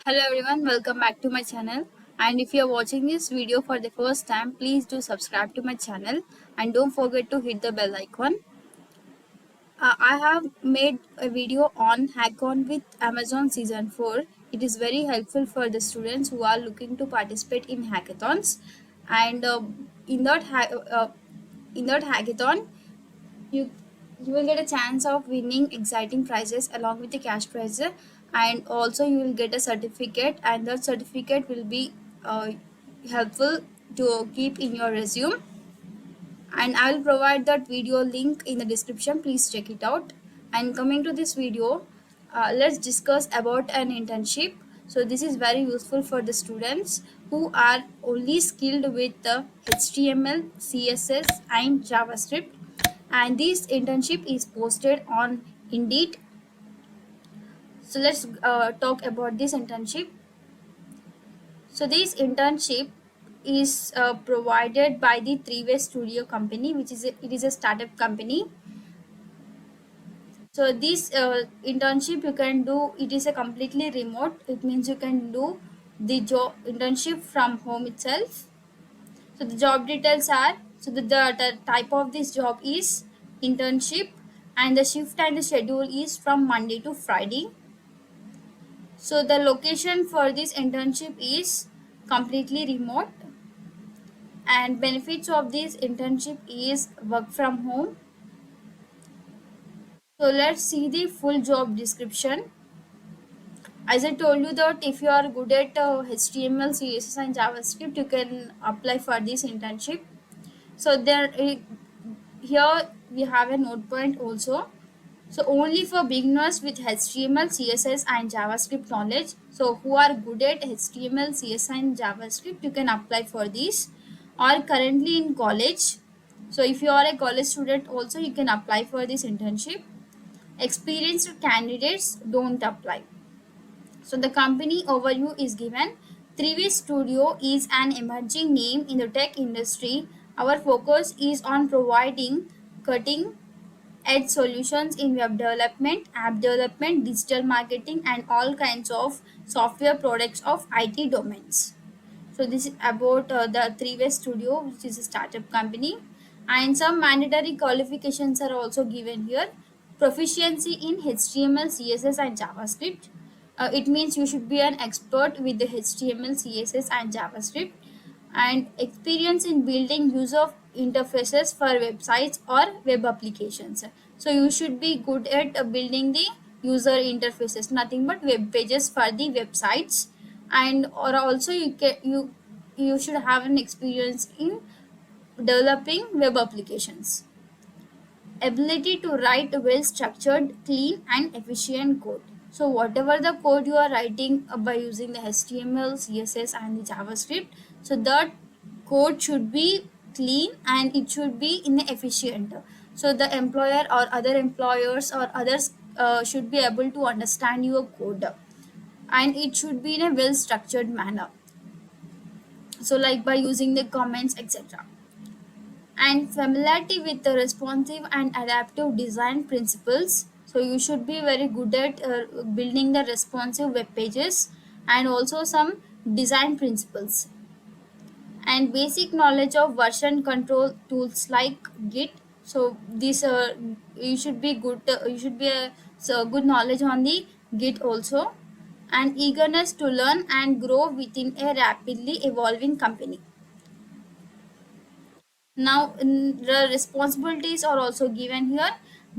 Hello everyone, welcome back to my channel. And if you are watching this video for the first time, please do subscribe to my channel and don't forget to hit the bell icon. I have made a video on Hack-On with Amazon Season 4. It is very helpful for the students who are looking to participate in hackathons. And in that hackathon, you you will get a chance of winning exciting prizes along with the cash prize, and also you will get a certificate, and that certificate will be uh, helpful to keep in your resume, and I will provide that video link in the description. Please check it out. And coming to this video, let's discuss about an internship. So this is very useful for the students who are only skilled with the HTML, CSS and JavaScript, and this internship is posted on Indeed. So let's talk about this internship. So this internship is provided by the Three-Way Studio company, which is it is a startup company. So this internship you can do, it is a completely remote. It means you can do the job internship from home itself. So the job details are, so the type of this job is internship, and the shift and the schedule is from Monday to Friday. So the location for this internship is completely remote, and benefits of this internship is work from home. So let's see the full job description. As I told you that if you are good at HTML, CSS and JavaScript, you can apply for this internship. So here we have a note point also. So only for beginners with HTML, CSS and JavaScript knowledge. So who are good at HTML, CSS and JavaScript, you can apply for this, or currently in college. So if you are a college student also, you can apply for this internship. Experienced candidates don't apply. So the company overview is given. Three-Way Studio is an emerging name in the tech industry. Our focus is on providing cutting edge solutions in web development, app development, digital marketing, and all kinds of software products of IT domains. So this is about the Three-Way Studio, which is a startup company, and some mandatory qualifications are also given here. Proficiency in HTML, CSS, and JavaScript. It means you should be an expert with the HTML, CSS, and JavaScript, and experience in building user interfaces for websites or web applications. So you should be good at building the user interfaces, nothing but web pages for the websites, and or also you should have an experience in developing web applications. Ability to write well structured, clean and efficient code. So whatever the code you are writing by using the HTML, CSS and the JavaScript, so that code should be clean and it should be in efficient. So the employer or other employers or others should be able to understand your code, and it should be in a well structured manner, so like by using the comments, etc. And familiarity with the responsive and adaptive design principles. So you should be very good at building the responsive web pages, and also some design principles, and basic knowledge of version control tools like Git. So this you should be good, you should be a so good knowledge on the Git also, and eagerness to learn and grow within a rapidly evolving company. Now, the responsibilities are also given here.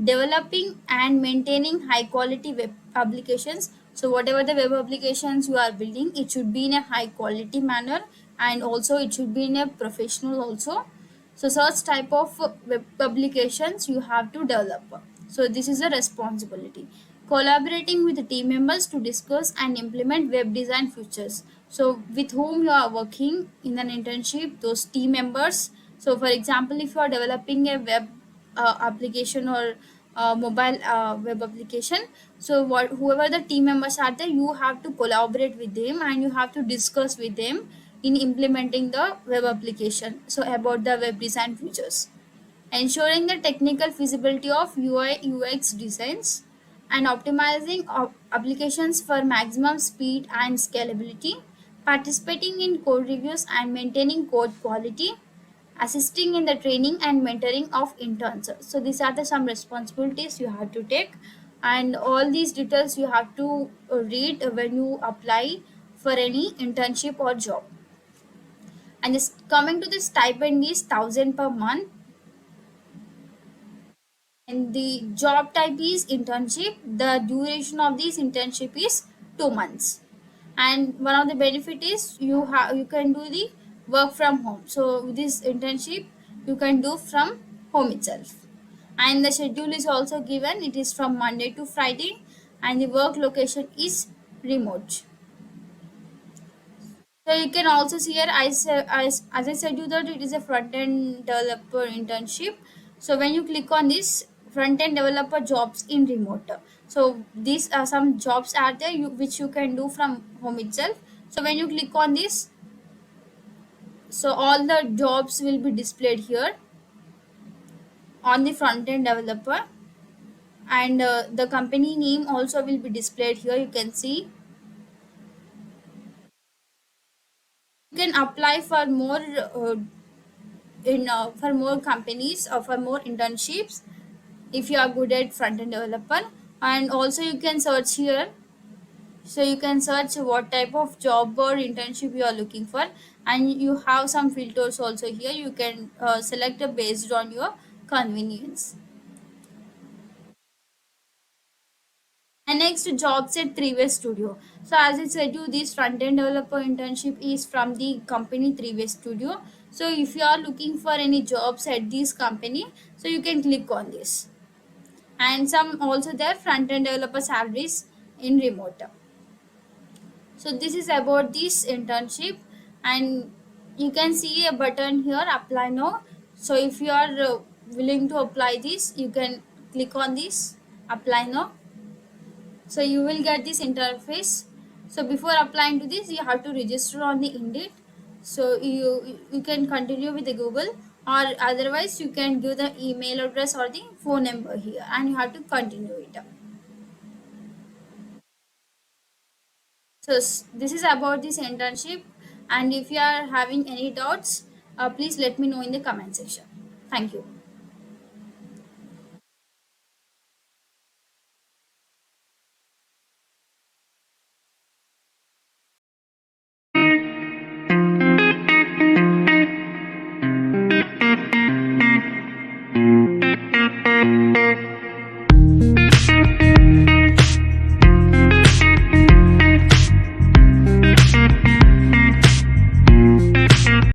Developing and maintaining high quality web applications. So whatever the web applications you are building, it should be in a high quality manner, and also it should be in a professional also. So such type of web applications you have to develop. So this is a responsibility. Collaborating with the team members to discuss and implement web design features. So with whom you are working in an internship, those team members. So for example, if you are developing a web application or mobile web application, so whoever the team members are there, you have to collaborate with them and you have to discuss with them in implementing the web application, so about the web design features. Ensuring the technical feasibility of UI UX designs, and optimizing applications for maximum speed and scalability, participating in code reviews and maintaining code quality, assisting in the training and mentoring of interns. So these are the some responsibilities you have to take, and all these details you have to read when you apply for any internship or job. And this coming to the stipend is 1,000 per month, and the job type is internship. The duration of this internship is 2 months, and one of the benefit is you can do the work from home. So with this internship you can do from home itself, and the schedule is also given. It is from Monday to Friday, and the work location is remote. So you can also see here, as I said you that it is a front-end developer internship. So when you click on this front-end developer jobs in remote, so these are some jobs are there which you can do from home itself. So when you click on this, so all the jobs will be displayed here on the front-end developer, and the company name also will be displayed here. You can see you can apply for more in for more companies or for more internships if you are good at front end developer. And also you can search here, so you can search what type of job or internship you are looking for, and you have some filters also here. You can select based on your convenience. And next, jobs at Three-Way Studio. So as I said you, this front-end developer internship is from the company Three-Way Studio. So if you are looking for any jobs at this company, so you can click on this. And some also there front-end developer salaries in remote. So this is about this internship, and you can see a button here, apply now. So if you are willing to apply this, you can click on this, apply now. So you will get this interface. So before applying to this you have to register on the Indeed. So you can continue with the Google, or otherwise you can give the email address or the phone number here, and you have to continue it. So this is about this internship, and if you are having any doubts, please let me know in the comment section. Thank you.